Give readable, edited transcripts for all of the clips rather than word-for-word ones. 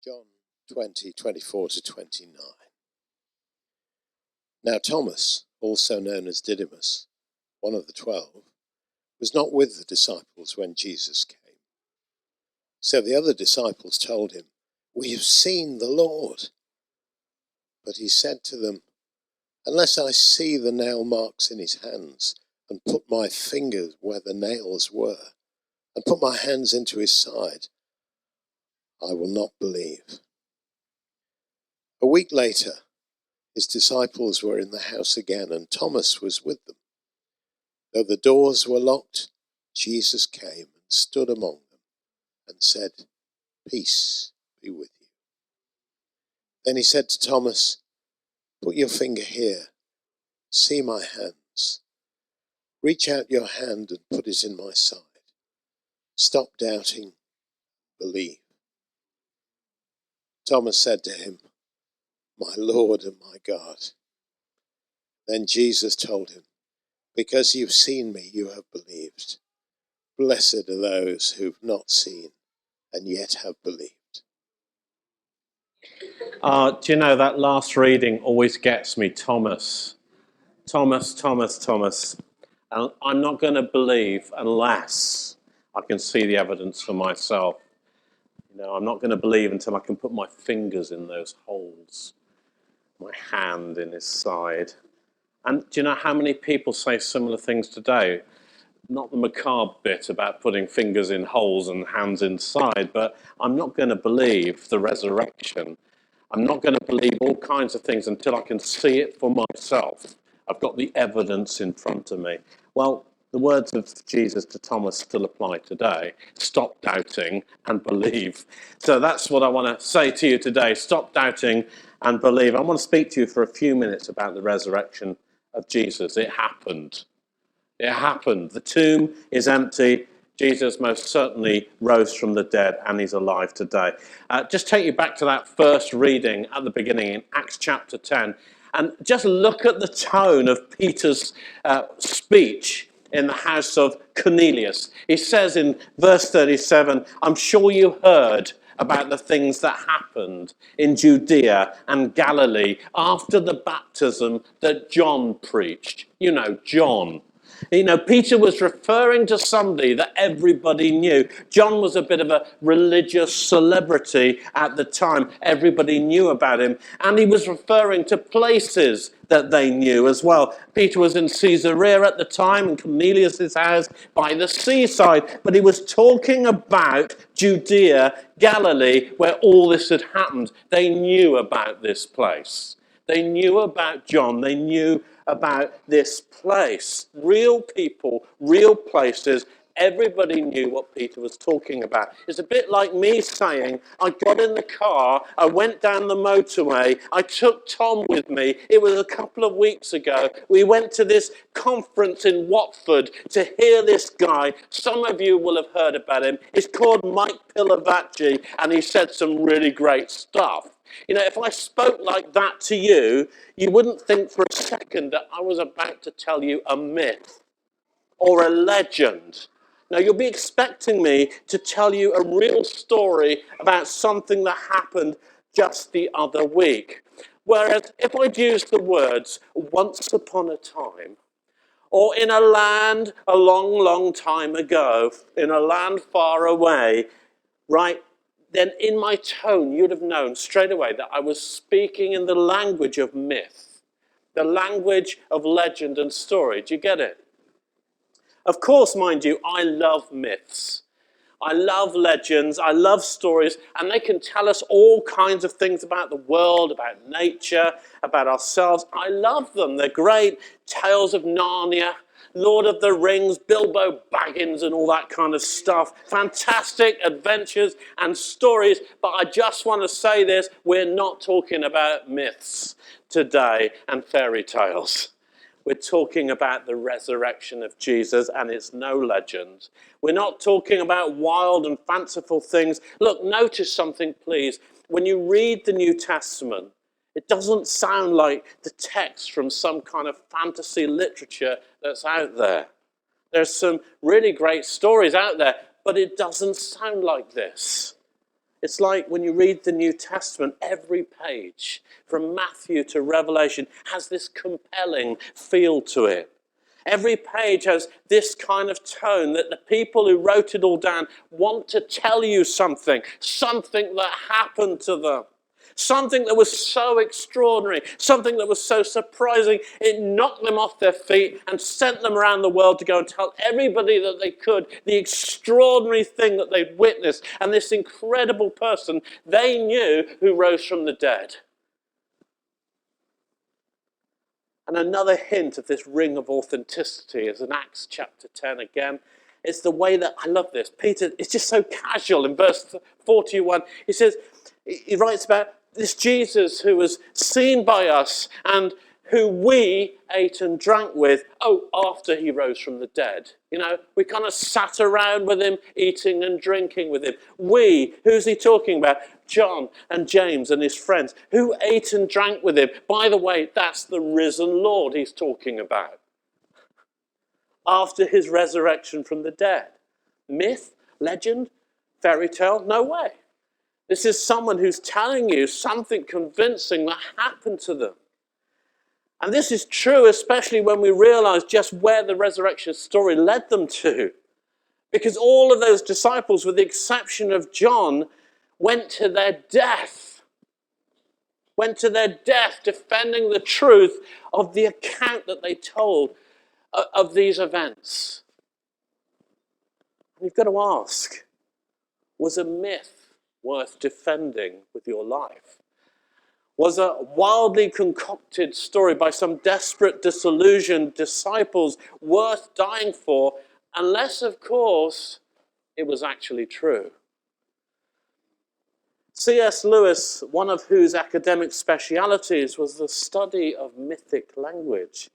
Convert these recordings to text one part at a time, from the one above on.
John 20:24 to 29. Now Thomas, also known as Didymus, one of the 12, was not with the disciples when Jesus came. So the other disciples told him, "We have seen the Lord." But he said to them, "Unless I see the nail marks in his hands, and put my fingers where the nails were, and put my hands into his side, I will not believe." A week later, his disciples were in the house again, and Thomas was with them. Though the doors were locked, Jesus came and stood among them and said, "Peace be with you." Then he said to Thomas, "Put your finger here. See my hands. Reach out your hand and put it in my side. Stop doubting. Believe." Thomas said to him, "My Lord and my God." Then Jesus told him, "Because you've seen me, you have believed. Blessed are those who've not seen and yet have believed." Do you know that last reading always gets me? Thomas. And I'm not going to believe unless I can see the evidence for myself. I'm not going to believe until I can put my fingers in those holes, my hand in his side. And do you know how many people say similar things today? Not the macabre bit about putting fingers in holes and hands inside, but I'm not going to believe the resurrection. I'm not going to believe all kinds of things until I can see it for myself. I've got the evidence in front of me. Well, the words of Jesus to Thomas still apply today. Stop doubting and believe. So that's what I want to say to you today. Stop doubting and believe. I want to speak to you for a few minutes about the resurrection of Jesus. It happened. It happened. The tomb is empty. Jesus most certainly rose from the dead, and he's alive today. Just take you back to that first reading at the beginning in Acts chapter 10, and just look at the tone of Peter's speech in the house of Cornelius. He says in verse 37, "I'm sure you heard about the things that happened in Judea and Galilee after the baptism that John preached." John. Peter was referring to somebody that everybody knew. John was a bit of a religious celebrity at the time. Everybody knew about him. And he was referring to places that they knew as well. Peter was in Caesarea at the time, in Cornelius' house by the seaside. But he was talking about Judea, Galilee, where all this had happened. They knew about this place. They knew about John. They knew about this place. Real people, real places. Everybody knew what Peter was talking about. It's a bit like me saying, I got in the car, I went down the motorway, I took Tom with me. It was a couple of weeks ago. We went to this conference in Watford to hear this guy. Some of you will have heard about him. It's called Mike Pilavachi, and he said some really great stuff. If I spoke like that to you, you wouldn't think for a second that I was about to tell you a myth or a legend. Now, you'll be expecting me to tell you a real story about something that happened just the other week. Whereas if I'd used the words "once upon a time," or "in a land a long, long time ago," in a land far away, right? Then in my tone, you'd have known straight away that I was speaking in the language of myth, the language of legend and story. Do you get it? Of course, mind you, I love myths. I love legends, I love stories, and they can tell us all kinds of things about the world, about nature, about ourselves. I love them. They're great. Tales of Narnia, Lord of the Rings, Bilbo Baggins and all that kind of stuff. Fantastic adventures and stories. But I just want to say this, we're not talking about myths today and fairy tales. We're talking about the resurrection of Jesus, and it's no legend. We're not talking about wild and fanciful things. Look, notice something, please. When you read the New Testament, it doesn't sound like the text from some kind of fantasy literature that's out there. There's some really great stories out there, but it doesn't sound like this. It's like when you read the New Testament, every page, from Matthew to Revelation, has this compelling feel to it. Every page has this kind of tone that the people who wrote it all down want to tell you something that happened to them. Something that was so extraordinary, something that was so surprising, it knocked them off their feet and sent them around the world to go and tell everybody that they could the extraordinary thing that they'd witnessed, and this incredible person they knew who rose from the dead. And another hint of this ring of authenticity is in Acts chapter 10 again. It's the way that, I love this, Peter, it's just so casual in verse 41. He says, he writes about this Jesus who was seen by us and who we ate and drank with, after he rose from the dead. You know, we kind of sat around with him, eating and drinking with him. We, who's he talking about? John and James and his friends, who ate and drank with him. By the way, that's the risen Lord he's talking about. After his resurrection from the dead. Myth, legend, fairy tale? No way. This is someone who's telling you something convincing that happened to them. And this is true, especially when we realize just where the resurrection story led them to. Because all of those disciples, with the exception of John, went to their death. Went to their death defending the truth of the account that they told of these events. And you've got to ask, was a myth worth defending with your life? Was a wildly concocted story by some desperate, disillusioned disciples worth dying for, unless, of course, it was actually true? C.S. Lewis, one of whose academic specialities was the study of mythic language,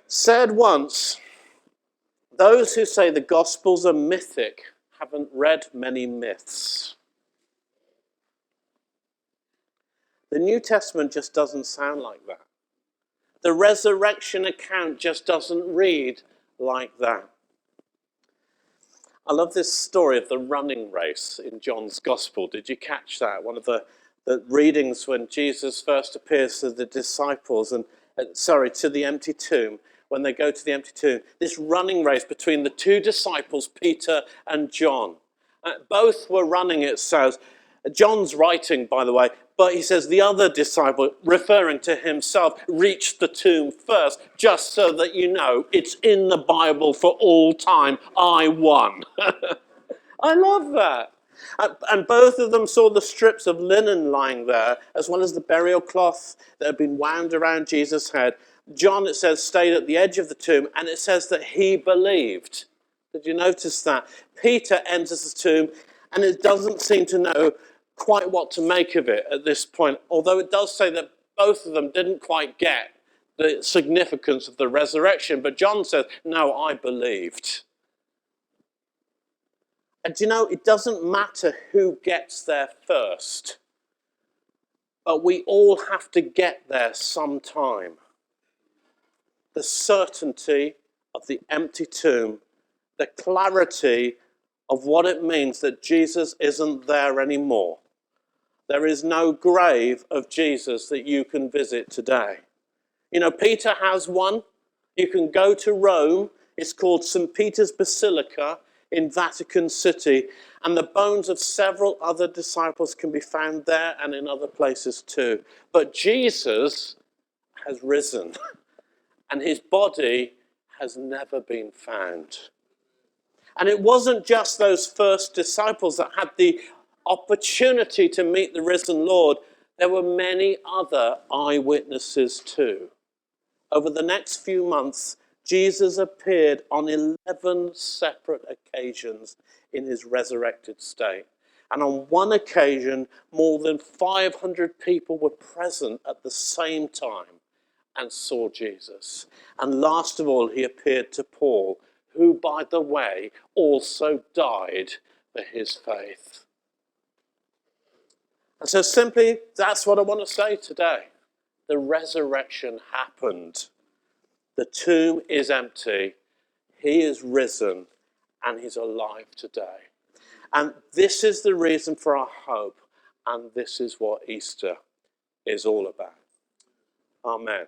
said once, those who say the Gospels are mythic haven't read many myths. The New Testament just doesn't sound like that. The resurrection account just doesn't read like that. I love this story of the running race in John's Gospel. Did you catch that? One of the readings when Jesus first appears to the disciples to the empty tomb. When they go to the empty tomb, this running race between the two disciples, Peter and John. Both were running, it says. John's writing, by the way, but he says the other disciple, referring to himself, reached the tomb first, just so that you know it's in the Bible for all time. I won. I love that. And both of them saw the strips of linen lying there, as well as the burial cloth that had been wound around Jesus' head. John, it says, stayed at the edge of the tomb, and it says that he believed. Did you notice that? Peter enters the tomb, and it doesn't seem to know quite what to make of it at this point, although it does say that both of them didn't quite get the significance of the resurrection. But John says, no, I believed. And do you know, it doesn't matter who gets there first, but we all have to get there sometime. The certainty of the empty tomb, the clarity of what it means that Jesus isn't there anymore. There is no grave of Jesus that you can visit today. You know, Peter has one. You can go to Rome. It's called St. Peter's Basilica in Vatican City. And the bones of several other disciples can be found there and in other places too. But Jesus has risen. And his body has never been found. And it wasn't just those first disciples that had the opportunity to meet the risen Lord. There were many other eyewitnesses too. Over the next few months, Jesus appeared on 11 separate occasions in his resurrected state. And on one occasion, more than 500 people were present at the same time and saw Jesus. And last of all, he appeared to Paul, who, by the way, also died for his faith. And so simply, that's what I want to say today. The resurrection happened. The tomb is empty. He is risen. and he's alive today. And this is the reason for our hope, and this is what Easter is all about. Amen.